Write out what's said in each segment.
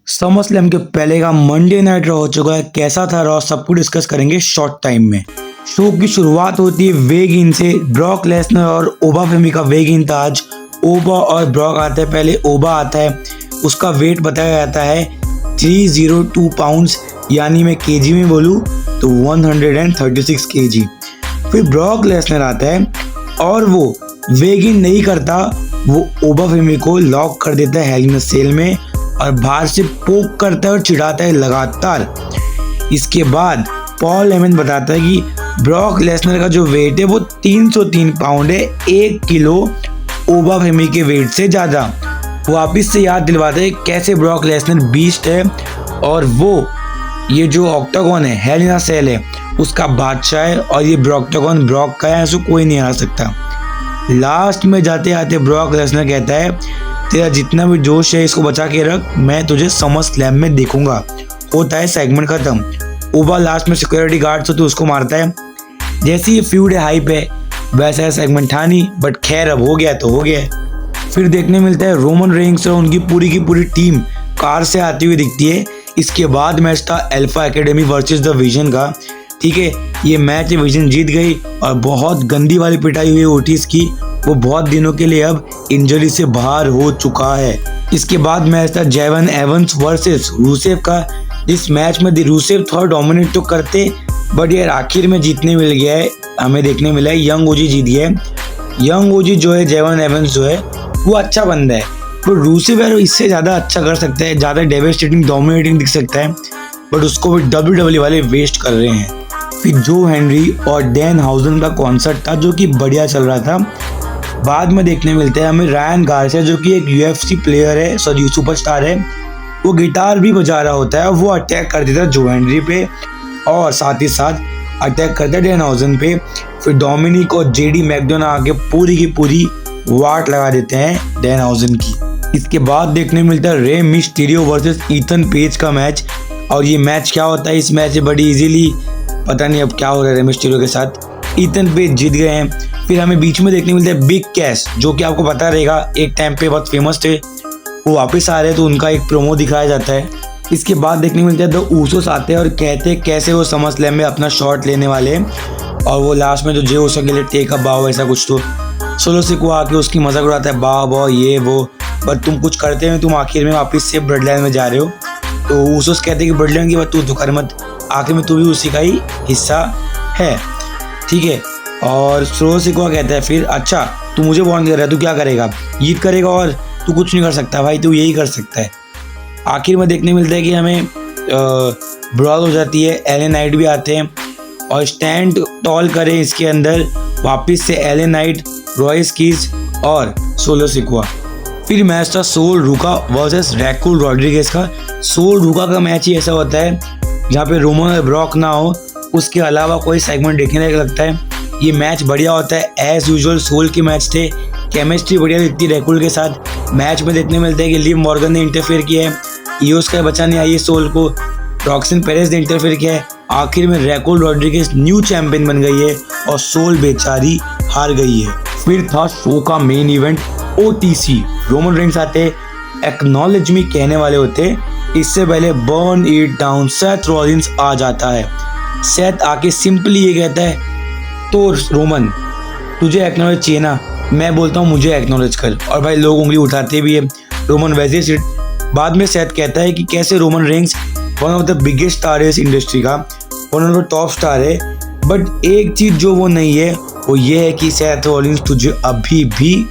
Summer slam के पहले का मंडे नाइट रॉ हो चुका है। कैसा था रॉ, सब कुछ डिस्कस करेंगे शॉर्ट टाइम में। शो की शुरुआत होती है वेग इन से। ब्रॉक लेसनर और ओबा फेमी का वेग इन था आज। ओबा और ब्रॉक आते हैं, पहले ओबा आता है, उसका वेट बताया जाता है 302 पाउंड्स, यानी मैं केजी में बोलूँ तो 136 केजी। फिर ब्रॉक लेसनर आता है और वो वेग इन नहीं करता, वो ओबा फेमी को लॉक कर देता है हेल इन अ सेल में और बाहर से पोक करता है और चिढ़ाता है लगातार। इसके बाद पॉल हेमन बताता है कि ब्रॉक लेसनर का जो वेट है वो 303 पाउंड है, 1 किलो ओबा फेमी के वेट से ज़्यादा। वो वापिस से याद दिलवाता है कैसे ब्रॉक लेसनर बीस्ट है और वो ये जो ऑक्टागन है, हेल इन अ सेल है, उसका बादशाह है और ये ब्रॉक्टागन ब्रॉक का है, ऐसा कोई नहीं आ सकता। लास्ट में जाते आते ब्रॉक लेसनर कहता है तेरा जितना भी जोश है इसको बचा के रख, मैं तुझे समर स्लैम में देखूंगा। होता है सेगमेंट खत्म। ओबा लास्ट में सिक्योरिटी गार्ड से तो उसको मारता है। जैसे ये फ्यूड है हाइप है, वैसा सेगमेंट था नहीं, बट खैर अब हो गया तो हो गया। फिर देखने मिलता है रोमन रेंस और उनकी पूरी की पूरी टीम कार से आती हुई दिखती है। इसके बाद मैच था alpha academy versus the vision का। ठीक है, ये मैच विजन जीत गई और बहुत गंदी वाली पिटाई हुई ओटिस की। वो बहुत दिनों के लिए अब इंजरी से बाहर हो चुका है। इसके बाद मैच था जेवन एवंस वर्सेस रूसेव का। इस मैच में रूसेव थोड़ा डोमिनेट तो करते, बट यार आखिर में जीतने मिल गया है, हमें देखने मिला है यंग ओजी जीत गया है। यंग ओजी जो है, जेवन एवंस जो है, वो अच्छा बंदा है, तो रूसेव यार इससे ज़्यादा अच्छा कर सकता है, ज़्यादा डेविस्टेटिंग डोमिनेटिंग दिख सकता है, बट उसको भी WWE वाले वेस्ट कर रहे हैं। फिर जो हेनरी और डैन हाउजन का कॉन्सर्ट था जो कि बढ़िया चल रहा था। बाद में देखने मिलते हैं हमें रायन गार्सिया जो कि एक UFC प्लेयर है, सॉरी सुपरस्टार है, वो गिटार भी बजा रहा होता है और वो अटैक कर देता है जो हेनरी पे और साथ ही साथ अटैक करता है डैन हाउजन पे। फिर डोमिनिक और JD मैकडोना आके पूरी की पूरी वाट लगा देते हैं डैन हाउजन की। इसके बाद देखने मिलता है Rey Mysterio versus Ethan page का मैच। और ये मैच क्या होता है, इस मैच से बड़ी इजीली पता नहीं अब क्या हो रहा है रे मिस्टीरियो के साथ, ईथन पेज जीत गए हैं। फिर हमें बीच में देखने मिलता है बिग कैश, जो कि आपको पता रहेगा एक टाइम पे बहुत फेमस थे, वो वापस आ रहे हैं तो उनका एक प्रोमो दिखाया जाता है। इसके बाद देखने मिलता है द ऊसोस आते हैं और कहते हैं कैसे वो समर स्लैम में अपना शॉट लेने वाले हैं और वो लास्ट में जो जे उसके लिए टेक अप बाव ऐसा कुछ, तो सोलो सिकोआ आके उसकी मजाक उड़ाता है बाव ये वो, बट तुम कुछ करते हैं, तुम आखिर में वापस से ब्लड लाइन में जा रहे हो। तो ऊसोस कहते हैं कि ब्लड लाइन की बात तू तो कर मत, आखिर में तू भी उसी का ही हिस्सा है। ठीक है, और सोलो सिकोआ कहता है फिर अच्छा तू मुझे वार्न कर रहा है, तू क्या करेगा, ईद करेगा और तू कुछ नहीं कर सकता भाई, तू यही कर सकता है। आखिर में देखने मिलता है कि हमें ब्रॉल हो जाती है, LA नाइट भी आते हैं और स्टैंड टॉल करें इसके अंदर वापस से LA नाइट, रॉयस कीज और सोलो सिकोआ। फिर मैच था सोल रूका वर्सेस रैकुल रॉड्रिगेज का। सोल रूका का मैच ही ऐसा होता है जहाँ पे रोमन और ब्रॉक ना हो, उसके अलावा कोई सेगमेंट देखने लायक लगता है। ये मैच बढ़िया होता है, एज यूजुअल सोल के मैच थे, केमिस्ट्री बढ़िया दिखती है रैकुल के साथ। मैच में देखने मिलता है कि लिव मॉर्गन ने इंटरफेयर किया है, ईओस का बचा नहीं आई है सोल को, रॉक्सन पेरेस ने इंटरफेयर किया है। आखिर में रैकुल रॉड्रिगेज न्यू चैंपियन बन गई है और सोल बेचारी हार गई है। फिर था शो का main event OTC। Roman Reigns आते, एक्नॉलेज मी कहने वाले होते, इससे पहले burn it down Seth Rollins आ जाता है। सेथ आके सिंपली ये कहता है तो रोमन तुझे एक्नॉलेज चाहिए ना, मैं बोलता हूँ मुझे एक्नॉलेज कर, और भाई लोग उंगली उठाते भी है। रोमन वैसे ही बाद में सेथ कहता है कि कैसे Roman Reigns one of the biggest star है इस इंडस्ट्री का, one of the top star है, बट एक चीज़ जो वो नहीं है वो ये है कि सेथ रॉलिंस तुझे अभी भी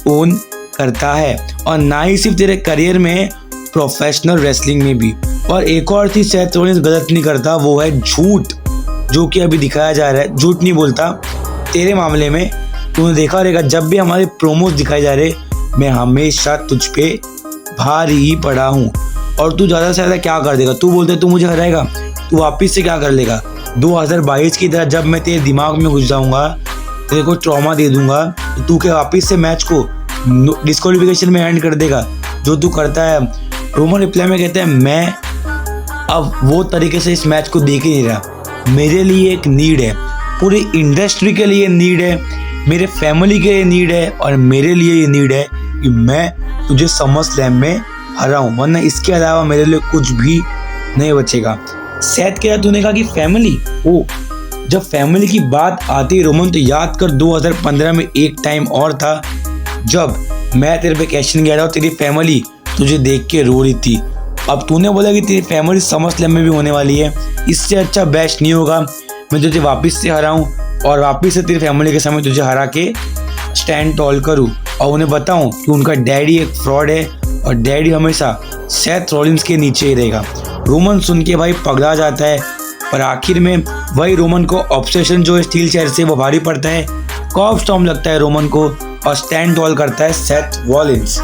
ओन करता है, और ना ही सिर्फ तेरे करियर में, प्रोफेशनल रेसलिंग में भी। और एक और चीज़ सेथ रॉलिंस गलत नहीं करता, वो है झूठ, जो कि अभी दिखाया जा रहा है। झूठ नहीं बोलता, तेरे मामले में तूने देखा रहेगा जब भी हमारे प्रोमोस दिखाए जा रहे, मैं हमेशा तुझ पे भारी ही पड़ा हूँ, और तू ज़्यादा से ज़्यादा क्या कर देगा, तू बोलते तू मुझे हराएगा, तू वापस से क्या कर लेगा। 2022 की तरह जब मैं तेरे दिमाग में घुस जाऊँगा, तेरे को ट्रॉमा दे दूंगा, तो तू क्या वापस से मैच को डिस्क्वालिफिकेशन में एंड कर देगा, जो तू करता है। रोमन रिप्लाई में कहते हैं मैं अब वो तरीके से इस मैच को देख ही नहीं रहा, मेरे लिए एक नीड है, पूरी इंडस्ट्री के लिए नीड है, मेरे फैमिली के लिए नीड है, और मेरे लिए ये नीड है कि मैं तुझे समर स्लैम में हराऊं, वरना इसके अलावा मेरे लिए कुछ भी नहीं बचेगा। सेथ के साथ तूने कहा कि फैमिली, ओ जब फैमिली की बात आती है रोमन, तो याद कर 2015 में एक टाइम और था जब मैं तेरे पे क्वेश्चन किया था और तेरी फैमिली तुझे देख के रो रही थी। अब तूने बोला कि तेरी फैमिली SummerSlam में भी होने वाली है, इससे अच्छा बेस्ट नहीं होगा मैं तुझे वापस से हराऊं और वापस से तेरी फैमिली के सामने तुझे हरा के स्टैंड टॉल करूं और उन्हें बताऊं कि उनका डैडी एक फ्रॉड है और डैडी हमेशा सेथ रॉलिंस के नीचे ही रहेगा। रोमन सुन के भाई पगला जाता है, पर आखिर में वही रोमन को ऑब्सेशन जो है स्टील चेयर से वो भारी पड़ता है। कर्ब स्टॉर्म लगता है रोमन को और स्टैंड टॉल करता है सेथ रॉलिंस।